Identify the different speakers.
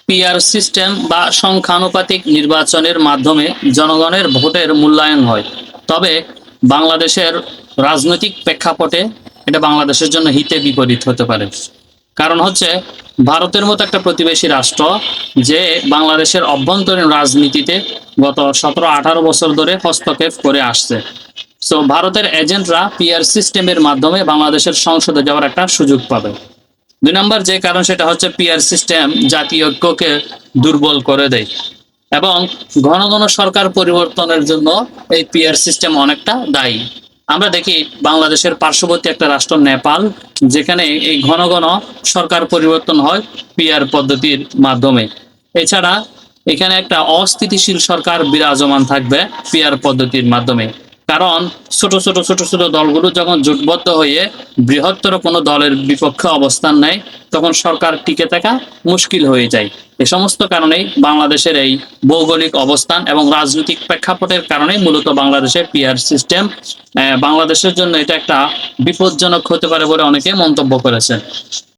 Speaker 1: PR system বা সংখ্যানুপাতিক নির্বাচনের মাধ্যমে জনগণের ভোটের মূল্যায়ন হয়। তবে বাংলাদেশের রাজনৈতিক প্রেক্ষাপটে এটা বাংলাদেশের জন্য হিতে বিপরীত হতে পারে। কারণ হচ্ছে, ভারতের মতো একটা প্রতিবেশী রাষ্ট্র যে বাংলাদেশের অভ্যন্তরীণ রাজনীতিতে গত 17-18 বছর ধরে হস্তক্ষেপ করে আসছে। সো ভারতের এজেন্টরা পিআর সিস্টেমের মাধ্যমে বাংলাদেশের সংসদে যাওয়ার একটা সুযোগ পাবে। 2 নম্বর যে কারণ, সেটা হচ্ছে পিআর সিস্টেম জাতীয় ঐক্যকে দুর্বল করে দেয় এবং ঘন ঘন সরকার পরিবর্তনের জন্য এই পিআর সিস্টেম অনেকটা দায়ী। আমরা দেখি বাংলাদেশের পার্শ্ববর্তী একটা রাষ্ট্র নেপাল, যেখানে এই ঘন ঘন সরকার পরিবর্তন হয় পিআর পদ্ধতির মাধ্যমে। এছাড়া এখানে একটা অস্থিতিশীল সরকার বিরাজমান থাকবে পিআর পদ্ধতির মাধ্যমে। কারণ ছোট ছোট দলগুলো যখন জোটবদ্ধ হয়ে বৃহত্তর কোনো দলের বিপক্ষে অবস্থান নেয়, তখন সরকার টিকে থাকা মুশকিল হয়ে যায়। এ সমস্ত কারণেই বাংলাদেশের এই ভৌগোলিক অবস্থান এবং রাজনৈতিক প্রেক্ষাপটের কারণে মূলত বাংলাদেশের পিআর সিস্টেম বাংলাদেশের জন্য এটা একটা বিপজ্জনক হতে পারে বলে অনেকে মন্তব্য করেছেন।